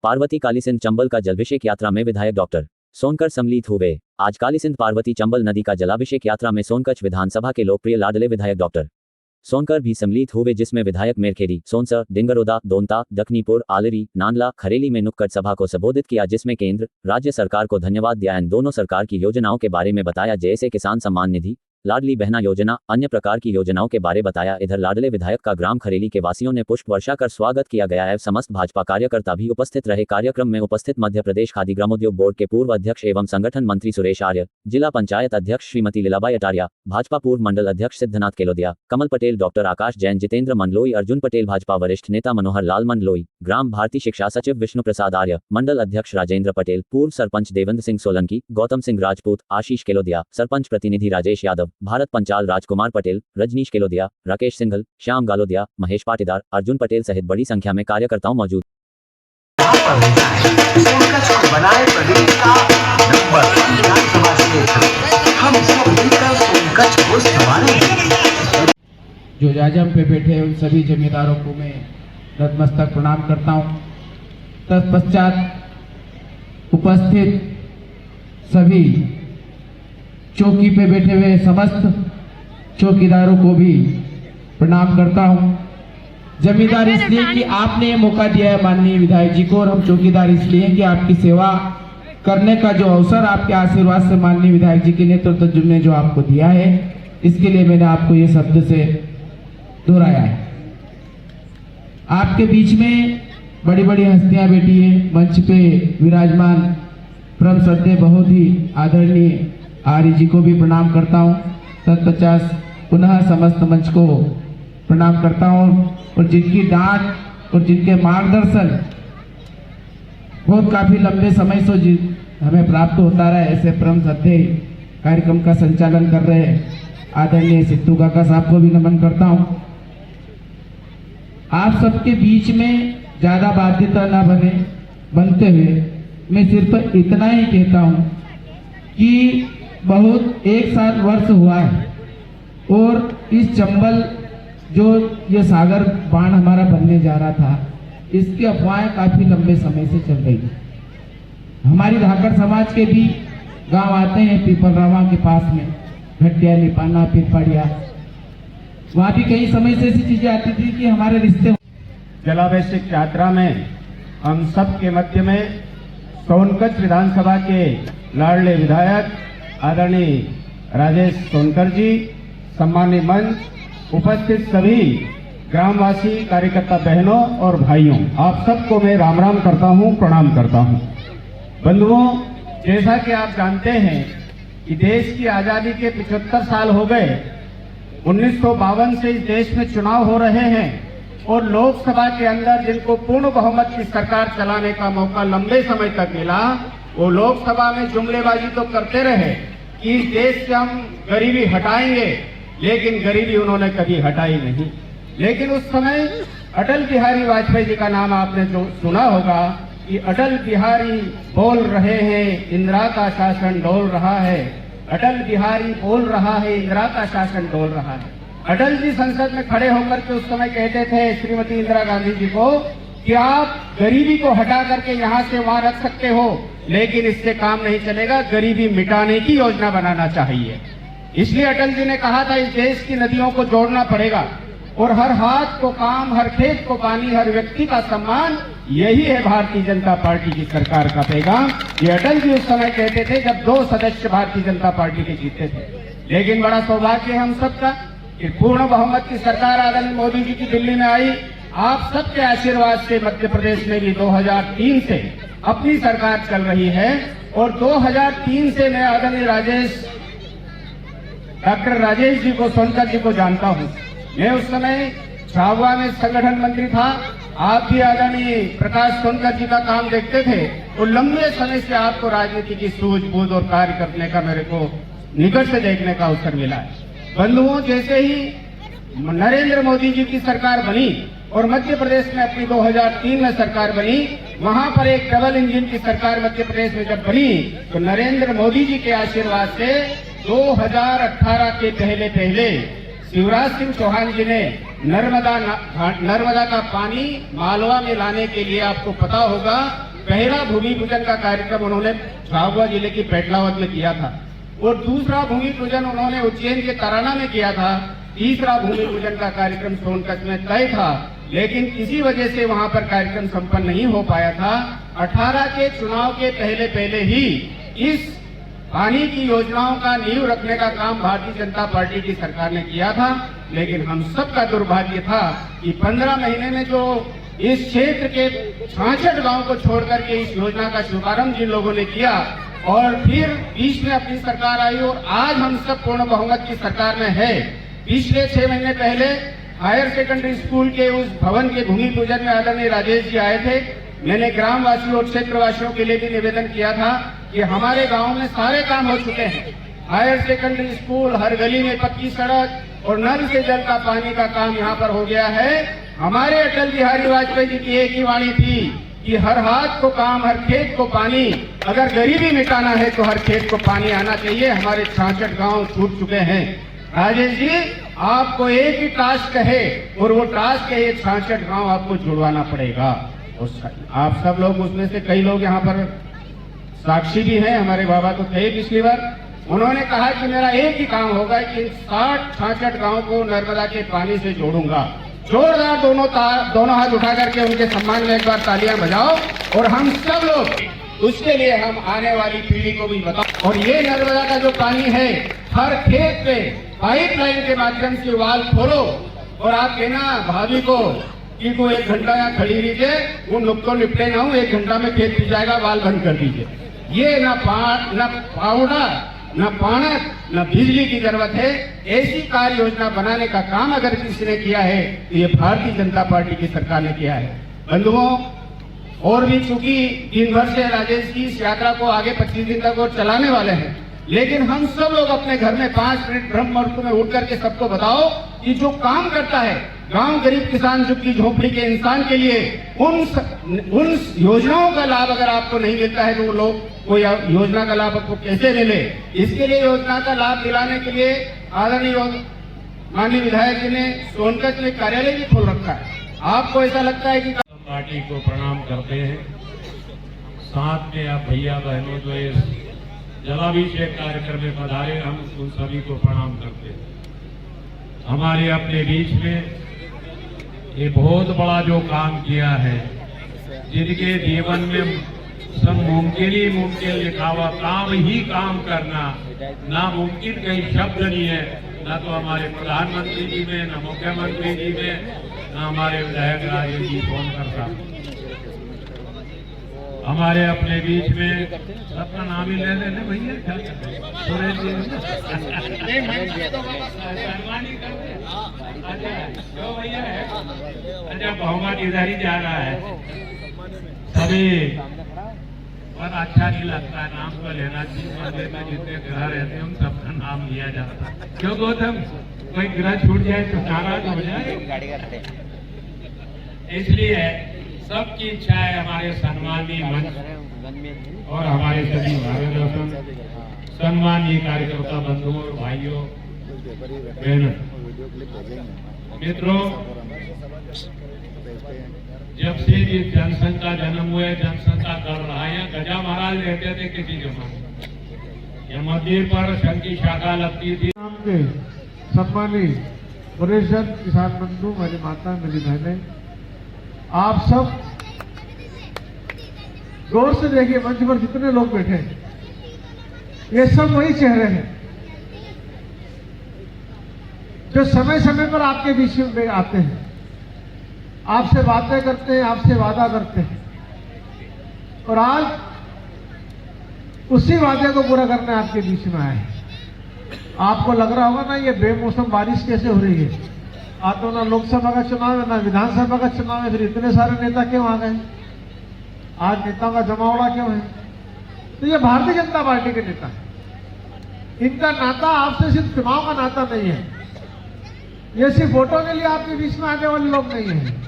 पार्वती कालीसिंध चंबल का जलाभिषेक यात्रा में विधायक डॉक्टर सोनकर सम्मिलित हुए। आज कालीसिंध पार्वती चंबल नदी का जलाभिषेक यात्रा में सोनकच्छ विधानसभा के लोकप्रिय लाडले विधायक डॉक्टर सोनकर भी सम्मिलित हुए, जिसमें विधायक मेरखेड़ी, सोनसर, डिंगरोदा, दोनता, दखनीपुर, आलरी, नांदला, खरेली में नुक्कड़ सभा को संबोधित किया, जिसमें केंद्र राज्य सरकार को धन्यवाद दिया एवं दोनों सरकार की योजनाओं के बारे में बताया, जैसे किसान सम्मान निधि, लाडली बहना योजना, अन्य प्रकार की योजनाओं के बारे बताया। इधर लाडले विधायक का ग्राम खरेली के वासियों ने पुष्प वर्षा कर स्वागत किया गया एवं समस्त भाजपा कार्यकर्ता भी उपस्थित रहे। कार्यक्रम में उपस्थित मध्य प्रदेश खादी ग्रामोद्योग बोर्ड के पूर्व अध्यक्ष एवं संगठन मंत्री सुरेश आर्य, जिला पंचायत अध्यक्ष श्रीमती लीलाबाई अटारिया, भाजपा पूर्व मंडल अध्यक्ष सिद्धनाथ केलोदिया, कमल पटेल, डॉक्टर आकाश जैन, जितेंद्र मंडलोई, अर्जुन पटेल, भाजपा वरिष्ठ नेता मनोहर लाल मंडलोई, ग्राम भारती शिक्षा सचिव विष्णु प्रसाद आर्य, मंडल अध्यक्ष राजेंद्र पटेल, पूर्व सरपंच देवेंद्र सिंह सोलंकी, गौतम सिंह राजपूत, आशीष केलोदिया, सरपंच प्रतिनिधि राजेश यादव, भारत पंचाल राजकुमार पटेल, रजनीश केलोदिया, राकेश सिंघल, श्याम गालोदिया, महेश पाटीदार, अर्जुन पटेल सहित बड़ी संख्या में कार्यकर्ताओं मौजूद। जो जाजम पे बैठे उन सभी जमींदारों को मैं नतमस्तक प्रणाम करता हूँ। तत्पश्चात उपस्थित सभी चौकी पे बैठे हुए समस्त चौकीदारों को भी प्रणाम करता हूं। जमींदार इसलिए कि आपने ये मौका दिया है माननीय विधायक जी को, और हम चौकीदार इसलिए कि आपकी सेवा करने का जो अवसर आपके आशीर्वाद से माननीय विधायक जी के नेतृत्व ने जो आपको दिया है, इसके लिए मैंने आपको ये शब्द से दोहराया है। आपके बीच में बड़ी बड़ी हस्तियां बैठी है, मंच पे विराजमान परम श्रद्धेय बहुत ही आदरणीय आर्य जी को भी प्रणाम करता हूँ। तत्पश्चात पुनः समस्त मंच को प्रणाम करता हूँ, और जिनकी डांट और जिनके मार्गदर्शन बहुत काफी लंबे समय से हमें प्राप्त होता रहा है, ऐसे परम श्रद्धेय कार्यक्रम का संचालन कर रहे आदरणीय सिद्धू काका साहब को भी नमन करता हूँ। आप सबके बीच में ज्यादा बाध्यता न बनते हुए मैं सिर्फ इतना ही कहता हूँ कि बहुत एक साल वर्ष हुआ है, और इस चंबल जो ये सागर बांध हमारा बनने जा रहा था, इसकी अफवाहें काफी लंबे समय से चल रही है। हमारी धाकड़ समाज के भी गांव आते हैं पीपलरावा के पास में, घटिया, निपाना, पिरपड़िया, वहां भी कई समय से ऐसी चीजें आती थी कि हमारे रिश्ते। जलाभिषेक यात्रा में हम सब के मध्य में सोनकच्छ विधानसभा के लाडले विधायक आदरणीय राजेश सोनकर जी, सम्मानीय मंच, उपस्थित सभी ग्रामवासी, कार्यकर्ता बहनों और भाइयों, आप सबको मैं राम राम करता हूं, प्रणाम करता हूं। बंधुओं, जैसा कि आप जानते हैं कि देश की आजादी के 75 साल हो गए। 1952 से इस देश में चुनाव हो रहे हैं, और लोकसभा के अंदर जिनको पूर्ण बहुमत की सरकार चलाने का मौका लंबे समय तक मिला, वो लोकसभा में जुमलेबाजी तो करते रहे कि इस देश से हम गरीबी हटाएंगे, लेकिन गरीबी उन्होंने कभी हटाई नहीं। लेकिन उस समय अटल बिहारी वाजपेयी जी का नाम आपने जो सुना होगा कि अटल बिहारी बोल रहे हैं, इंदिरा का शासन डोल रहा है, अटल बिहारी बोल रहा है, इंदिरा का शासन डोल रहा है। अटल जी संसद में खड़े होकर के उस समय कहते थे श्रीमती इंदिरा गांधी जी को कि आप गरीबी को हटा करके यहाँ से वहां रख सकते हो, लेकिन इससे काम नहीं चलेगा, गरीबी मिटाने की योजना बनाना चाहिए। इसलिए अटल जी ने कहा था इस देश की नदियों को जोड़ना पड़ेगा, और हर हाथ को काम, हर खेत को पानी, हर व्यक्ति का सम्मान, यही है भारतीय जनता पार्टी की सरकार का पैगाम। ये अटल जी उस समय कहते थे जब 2 सदस्य भारतीय जनता पार्टी के जीते थे। लेकिन बड़ा सौभाग्य है हम सबका कि पूर्ण बहुमत की सरकार आदरणीय मोदी जी की दिल्ली में आई। आप सबके आशीर्वाद से मध्य प्रदेश में भी 2003 से अपनी सरकार चल रही है, और 2003 से मैं आदरणीय डॉक्टर राजेश जी को, सोनकर जी को जानता हूं। मैं उस समय झाबुआ में संगठन मंत्री था। आप भी आदरणीय प्रकाश सोनकर जी का काम देखते थे, और लंबे समय से आपको राजनीति की सूझबूझ और कार्य करने का मेरे को निकट से देखने का अवसर मिला है। बंधुओं, जैसे ही नरेंद्र मोदी जी की सरकार बनी और मध्य प्रदेश में अपनी 2003 में सरकार बनी, वहां पर एक डबल इंजन की सरकार मध्य प्रदेश में जब बनी, तो नरेंद्र मोदी जी के आशीर्वाद से 2018 के पहले शिवराज सिंह चौहान जी ने नर्मदा का पानी मालवा में लाने के लिए, आपको पता होगा पहला भूमि पूजन का कार्यक्रम उन्होंने झाबुआ जिले की पेटलावद में किया था और दूसरा भूमि पूजन उन्होंने उज्जैन के तराना में किया था। तीसरा भूमि पूजन का कार्यक्रम सोनकच्छ में तय था, लेकिन किसी वजह से वहां पर कार्यक्रम संपन्न नहीं हो पाया था। 18 के चुनाव के पहले ही इस पानी की योजनाओं का नींव रखने का काम भारतीय जनता पार्टी की सरकार ने किया था, लेकिन हम सबका दुर्भाग्य था कि 15 महीने में जो इस क्षेत्र के 66 गांव को छोड़कर के इस योजना का शुभारंभ जिन लोगों ने किया और फिर बीच में अपनी सरकार आई और आज हम सब पूर्ण बहुमत की सरकार में है। पिछले 6 महीने पहले हायर सेकेंडरी स्कूल के उस भवन के भूमि पूजन में आदरणीय राजेश जी आए थे। मैंने ग्रामवासियों और क्षेत्रवासियों के लिए भी निवेदन किया था कि हमारे गांव में सारे काम हो चुके हैं। हायर सेकेंडरी स्कूल, हर गली में पक्की सड़क और नल से जल का पानी का काम यहाँ पर हो गया है। हमारे अटल बिहारी वाजपेयी जी की एक ही वाणी थी कि हर हाथ को काम, हर खेत को पानी। अगर गरीबी मिटाना है तो हर खेत को पानी आना चाहिए। हमारे 66 गांव छूट चुके हैं। राजेश जी, आपको एक ही टास्क है और वो टास्क है ये 66 गांव आपको जुड़वाना पड़ेगा। और आप सब लोग उसमें से कई लोग यहाँ पर साक्षी भी हैं। हमारे बाबा तो थे पिछली बार, उन्होंने कहा कि मेरा एक ही काम होगा कि 66 गांव को नर्मदा के पानी से जोड़ूंगा। जोरदार दोनों हाथ उठा करके उनके सम्मान में एक बार तालियां बजाओ और हम सब लोग उसके लिए हम आने वाली पीढ़ी को भी बताओ। और ये नर्मदा का जो पानी है हर खेत पे पाइपलाइन के माध्यम से वाल खोलो और आप कहना भाभी को कि को 1 घंटा यहाँ खड़ी रहिए, वो नुक्कड़ निपटे ना हूँ, 1 घंटा में खेत पी जाएगा, वाल बंद कर दीजिए। ये न पाउडर, न पानक, न बिजली की जरूरत है। ऐसी कार्य योजना बनाने का काम अगर किसी ने किया है तो ये भारतीय जनता पार्टी की सरकार ने किया है। बंधुओं, और भी चूंकि दिन भर से राजेश जी इस यात्रा को आगे 25 दिन तक और चलाने वाले हैं, लेकिन हम सब लोग अपने घर में 5 मिनट ब्रह्म मुहूर्त में उठ करके सबको बताओ कि जो काम करता है गांव, गरीब किसान, झुग्गी झोपड़ी के इंसान के लिए उन योजनाओं का लाभ अगर आपको नहीं मिलता है तो वो लोग कोई योजना का लाभ आपको कैसे मिले। इसके लिए योजना का लाभ दिलाने के लिए आदरणीय माननीय विधायक जी ने सोनकच्छ में कार्यालय भी खोल रखा है। आपको ऐसा लगता है कि पार्टी को प्रणाम करते हैं, साथ में आप भैया बहनों जो इस जलाभिषेक कार्यक्रम में पधारे, हम उन सभी को प्रणाम करते हैं। हमारे अपने बीच में ये बहुत बड़ा जो काम किया है, जिनके जीवन में सब मुमकिन ही मुमकिन लिखा हुआ, काम ही काम करना, नामुमकिन कहीं शब्द नहीं है। ना तो हमारे प्रधानमंत्री जी में, ना मुख्यमंत्री जी में, ना हमारे विधायक राजेश जी सोनकर साहब। हमारे अपने बीच में अपना नाम ही ले लेने भैया, क्या करते सुरेश जी जो भैया है। अच्छा, बहुमत इधर ही जा रहा है सभी, पर अच्छा नहीं लगता। नाम तो लेना चाहिए, मंदिर में जितने ग्रह रहते हैं उन सबका नाम लिया जाता है। क्यों गौतम, कोई ग्रह छूट जाए तो नाराज हो जाए। इसलिए सबकी इच्छा है हमारे सम्मानीय मंच और हमारे सभी मार्गदर्शन सम्मानीय कार्यकर्ता बंधुओं और भाइयों बहनों मित्रों, जब से ये जनसंघ का जन्म हुआ है, जनसंघ का कर रहा है। गजा महाराज रहते थे किसी जमाने, यह मंदिर पर संघ की शाखा लगती थी। के सम्मानित वरिष्ठ किसान बंधु, मेरी माता, मेरी बहनें, आप सब गौर से देखिए, मंच पर जितने लोग बैठे हैं ये सब वही चेहरे हैं जो समय समय पर आपके बीच में आते हैं, आपसे बातें करते हैं, आपसे वादा करते हैं। और आज उसी वादे को पूरा करने आपके बीच में आए हैं। आपको लग रहा होगा ना ये बेमौसम बारिश कैसे हो रही है। आज तो ना लोकसभा का चुनाव है, ना विधानसभा का चुनाव है, फिर इतने सारे नेता क्यों आ गए? आज नेताओं का जमावड़ा क्यों है? तो ये भारतीय जनता पार्टी के नेता है। इनका नाता आपसे सिर्फ चुनाव का नाता नहीं है, ये सिर्फ वोटों के लिए आपके बीच में आने वाले लोग नहीं है।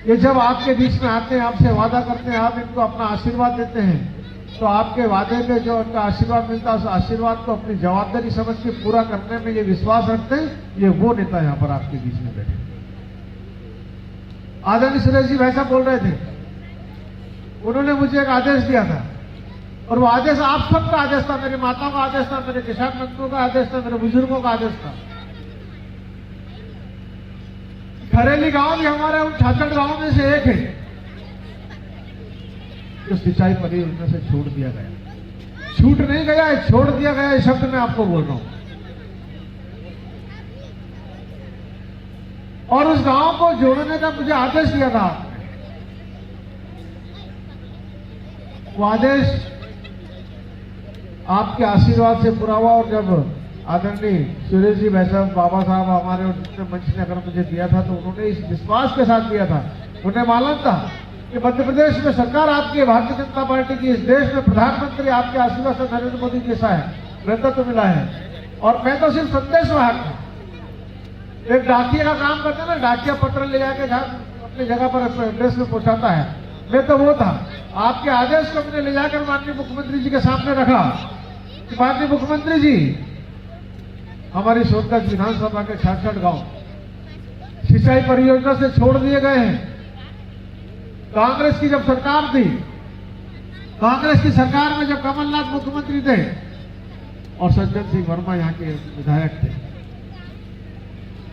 ये जब आपके बीच में आते हैं, आपसे वादा करते हैं, आप इनको अपना आशीर्वाद देते हैं, तो आपके वादे पे जो उनका आशीर्वाद मिलता है, उस आशीर्वाद को अपनी जवाबदारी समझ के पूरा करने में ये विश्वास रखते हैं। ये वो नेता यहाँ पर आपके बीच में बैठे। आदरणीय सुरेश जी वैसा बोल रहे थे उन्होंने मुझे एक आदेश दिया था, और वो आदेश आप सबका आदेश था, मेरी माताओं का आदेश था, मेरे किसान बंधुओं का आदेश था, मेरे बुजुर्गों का आदेश था। खरेली गांव भी हमारे उन 66 गांवों में से एक है जो सिंचाई परियोजना से छोड़ दिया गया। छूट नहीं गया है, छोड़ दिया गया है, शब्द मैं आपको बोल रहा हूं। और उस गांव को जोड़ने का मुझे आदेश दिया था आपने। वो आदेश आपके आशीर्वाद से पूरा हुआ, और जब आदरणीय सुरेश जी भाई साहब, बाबा साहब हमारे मंच ने अगर मुझे दिया था तो उन्होंने इस विश्वास के साथ दिया था। उन्हें मालूम था कि मध्य प्रदेश में सरकार आपकी, भारतीय जनता पार्टी की, इस देश में प्रधानमंत्री आपके आशीर्वाद से नरेंद्र मोदी जैसा है, नेतृत्व मिला है। और मैं तो सिर्फ संदेश वाहक था, एक डाकिया का काम करते ना, डाकिया पत्र ले जाके अपनी जगह पर एड्रेस में पहुंचाता है, मैं तो वो था। आपके आदेश को मैंने ले जाकर माननीय मुख्यमंत्री जी के सामने रखा कि माननीय मुख्यमंत्री जी, हमारी सोनकच्छ विधानसभा के 66 गांव सिंचाई परियोजना से छोड़ दिए गए हैं। कांग्रेस की जब सरकार थी, कांग्रेस की सरकार में जब कमलनाथ मुख्यमंत्री थे और सज्जन सिंह वर्मा यहाँ के विधायक थे,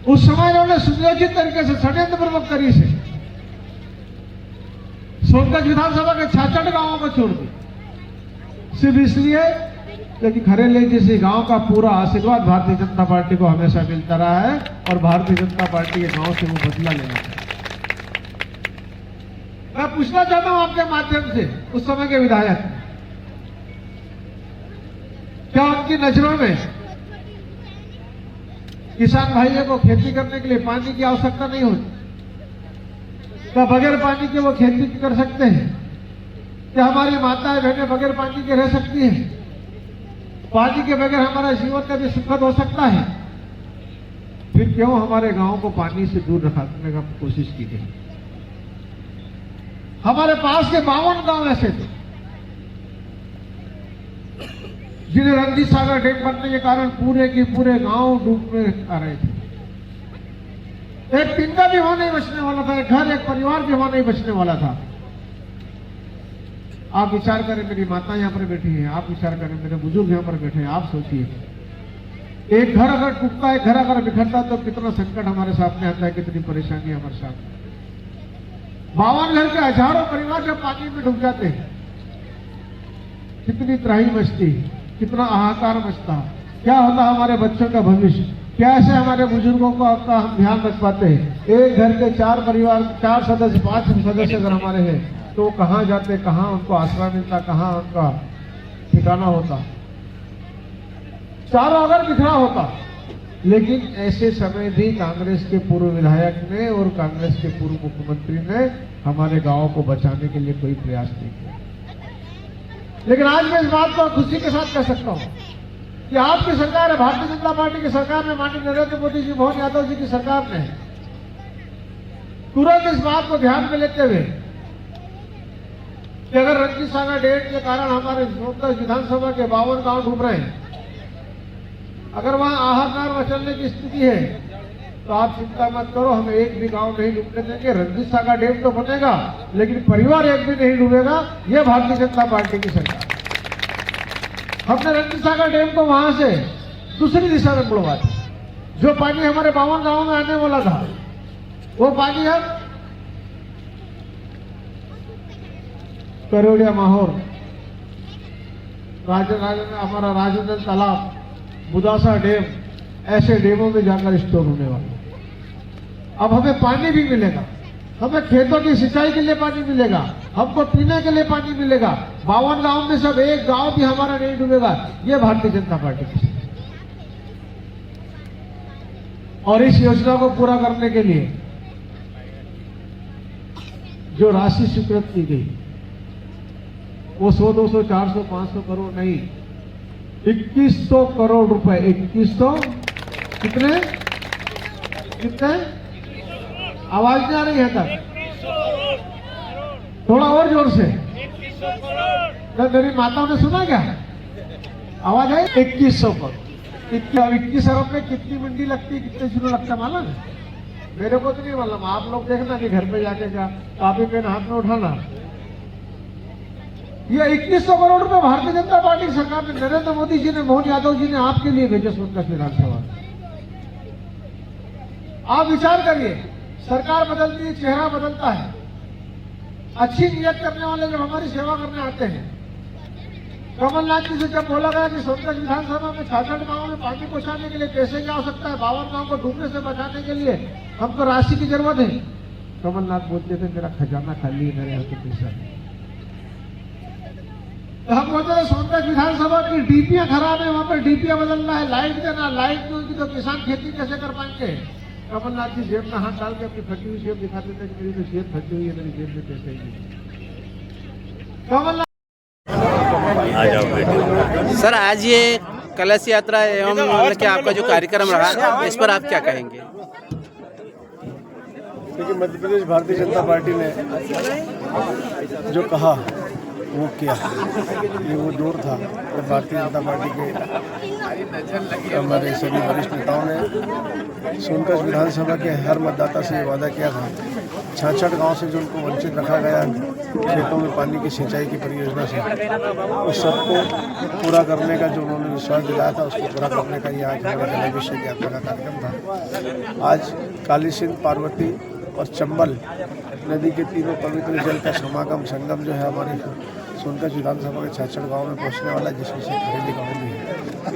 उस समय उन्होंने सुनियोजित तरीके से, षड्यंत्रपूर्वक तरीके से सोनकच्छ विधानसभा के 66 गांवों को छोड़ दिया, सिर्फ इसलिए क्योंकि खरेली जैसे गांव का पूरा आशीर्वाद भारतीय जनता पार्टी को हमेशा मिलता रहा है, और भारतीय जनता पार्टी के गांव से वो बदला लेना चाहिए। मैं पूछना चाहता हूं आपके माध्यम से, उस समय के विधायक, क्या उनकी नजरों में किसान भाइयों को खेती करने के लिए पानी की आवश्यकता नहीं होती? क्या बगैर पानी के वो खेती कर सकते हैं? क्या हमारी माताएं बहनें बगैर पानी के रह सकती हैं? पानी के बगैर हमारा जीवन कभी सुखद हो सकता है? फिर क्यों हमारे गांव को पानी से दूर रखने का कोशिश की गई? हमारे पास के 52 गांव ऐसे थे जिन्हें रणजीत सागर डैम बनने के कारण पूरे के पूरे गांव डूब में आ रहे थे। एक तिनका भी वहां नहीं बचने वाला था, एक घर, एक परिवार भी वहां नहीं बचने वाला था। आप विचार करें, मेरी माता यहाँ पर बैठी है, आप विचार करें, मेरे बुजुर्ग यहाँ पर बैठे हैं, आप सोचिए, एक घर अगर टूटता है, घर अगर बिखरता है तो कितना संकट हमारे सामने आता है, कितनी परेशानी हमारे सामने। 52 घर के हजारों परिवार जब पानी में डूब जाते हैं, कितनी त्राही मचती, कितना हाहाकार मचता, क्या होता हमारे बच्चों का भविष्य, कैसे हमारे बुजुर्गों का हम ध्यान रख पाते हैं। एक घर के 4 परिवार, 4 सदस्य, 5 सदस्य अगर हमारे हैं तो वो कहाँ जाते, कहाँ उनको आसरा मिलता, कहाँ उनका ठिकाना होता, चारों अगर बिखरा होता। लेकिन ऐसे समय भी कांग्रेस के पूर्व विधायक ने और कांग्रेस के पूर्व मुख्यमंत्री ने हमारे गांवों को बचाने के लिए कोई प्रयास नहीं किया। लेकिन आज मैं इस बात को खुशी के साथ कह सकता हूं कि आपकी सरकार है, भारतीय जनता पार्टी की सरकार में, माननीय नरेंद्र मोदी जी, मोहन यादव जी की सरकार ने तुरंत इस बात को ध्यान में लेते हुए कि अगर रणजीत सागर डैम के कारण हमारे सोनकच्छ विधानसभा के 52 गांव डूब रहे हैं, अगर वहां हाहाकार मचलने की स्थिति है तो आप चिंता मत करो, हम एक भी गांव नहीं डूबने देंगे। रणजीत सागर डैम तो बनेगा लेकिन परिवार एक भी नहीं डूबेगा। यह भारतीय जनता पार्टी की सरकार। हमने रणजीत सागर डैम को वहां से दूसरी दिशा में बुड़वा दिया। जो पानी हमारे 52 गांवों में आने वाला था, वो पानी अब करोड़िया, माहौर, हमारा राजेंद्र तालाब, बुदासा डैम, ऐसे डैमों में जाकर स्टोर होने वाला। अब हमें पानी भी मिलेगा, हमें खेतों की सिंचाई के लिए पानी मिलेगा, हमको पीने के लिए पानी मिलेगा। 52 गांव में सब एक गांव भी हमारा नहीं डूबेगा। ये भारतीय जनता पार्टी की। और इस योजना को पूरा करने के लिए जो राशि स्वीकृत की गई वो 100, 200, 400, 500 करोड़ नहीं, 2100 करोड़ रुपए। 2100 कितने कितने? आवाज नहीं आ रही है तक, थोड़ा और जोर से। तो मेरी माताओं ने सुना क्या? आवाज आई? 2100 करोड़। 21 अरब में कितनी मंडी लगती है, कितने शुरू लगता मालूम है? मेरे को तो नहीं मालूम, आप लोग देखना कि घर पे जाके क्या कापी पेन हाथ में उठाना। ये 2100 करोड़ रुपए भारतीय जनता पार्टी सरकार ने, नरेंद्र मोदी जी ने, मोहन यादव जी ने आपके लिए भेजे सोनकच्छ विधानसभा। आप विचार करिए, सरकार बदलती है, चेहरा बदलता है। अच्छी नियत करने वाले जब हमारी सेवा करने आते हैं, कमलनाथ जी से जब बोला गया कि सोनकच्छ विधानसभा में 66 गांवों में पानी पहुंचाने के लिए पैसे की आवश्यकता है, 52 गांव को डूबने से बचाने के लिए हमको राशि की जरूरत है, कमलनाथ बोलते थे मेरा खजाना खाली है, मेरे यहाँ तो पैसा नहीं। तो हम बोलते थे सोनकच्छ विधानसभा की डीपीआं खराब है, वहां पर डीपीआं बदलना है, लाइट देना, लाइट नहीं होगी तो किसान खेती कैसे कर पाएंगे। कमलनाथ जी जेब में हाथ डाल के अपनी फटी हुई जेब दिखाते थे कि मेरी तो जेब फटी हुई है, मेरी जेब में पैसे ही नहीं। कमलनाथ सर, आज ये कलश यात्रा एवं मतलब कि आपका जो कार्यक्रम रहा, इस पर आप क्या कहेंगे? देखिए, मध्य प्रदेश भारतीय जनता पार्टी ने जो कहा वो किया। ये वो दौर था जब भारतीय जनता पार्टी के हमारे सभी वरिष्ठ नेताओं ने सोनकच्छ विधानसभा के हर मतदाता से ये वादा किया था, 66 गांव से जो उनको वंचित रखा गया खेतों में पानी की सिंचाई की परियोजना से, उस सबको पूरा करने का जो उन्होंने विश्वास दिलाया था, उसको पूरा करने का ये आज हमारा जलाभिषेक यात्रा का कार्यक्रम था। आज काली सिंध, पार्वती और चंबल नदी के तीनों पवित्र जल का समागम, संगम जो है हमारे सोनकच्छ विधानसभा के 66 गाँव में पहुँचने वाला है, जिसमें से खरेली गाँव भी है।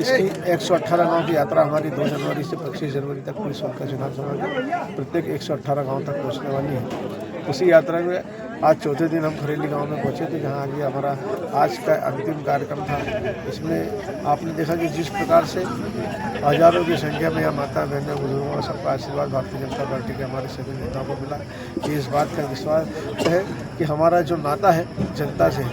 इसकी 118 गाँव की यात्रा हमारी 2 जनवरी से 25 जनवरी तक पूरी सोनकच्छ विधानसभा के प्रत्येक 118 गाँव तक पहुँचने वाली है। उसी यात्रा में आज चौथे दिन हम खरेली गांव में पहुंचे थे, जहां आगे हमारा आज का अंतिम कार्यक्रम था। इसमें आपने देखा कि जिस प्रकार से हजारों की संख्या में यहाँ माता बहनें, बुजुर्गों का सबका आशीर्वाद भारतीय जनता पार्टी के हमारे सभी नेताओं को मिला, कि इस बात का विश्वास है कि हमारा जो नाता है जनता से,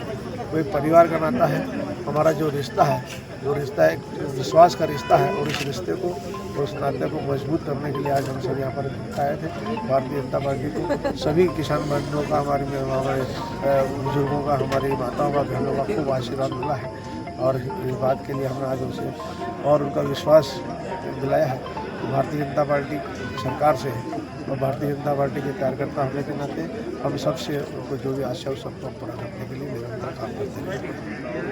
वो एक परिवार का नाता है। हमारा जो रिश्ता है वो रिश्ता एक विश्वास का रिश्ता है, और इस रिश्ते को और उस नाते को मजबूत करने के लिए आज हम सब यहाँ पर आए थे। भारतीय जनता पार्टी को सभी किसान बंधुओं का, हमारे बुजुर्गों का, हमारी माताओं का, बहनों का खूब आशीर्वाद मिला है, और इस बात के लिए हमने आज उनसे और उनका विश्वास दिलाया है कि भारतीय जनता पार्टी सरकार से है, और भारतीय जनता पार्टी के कार्यकर्ता होने के नाते हम सबसे उनको जो भी आशा है सबको पूरा करने के लिए निरंतर काम करते हैं।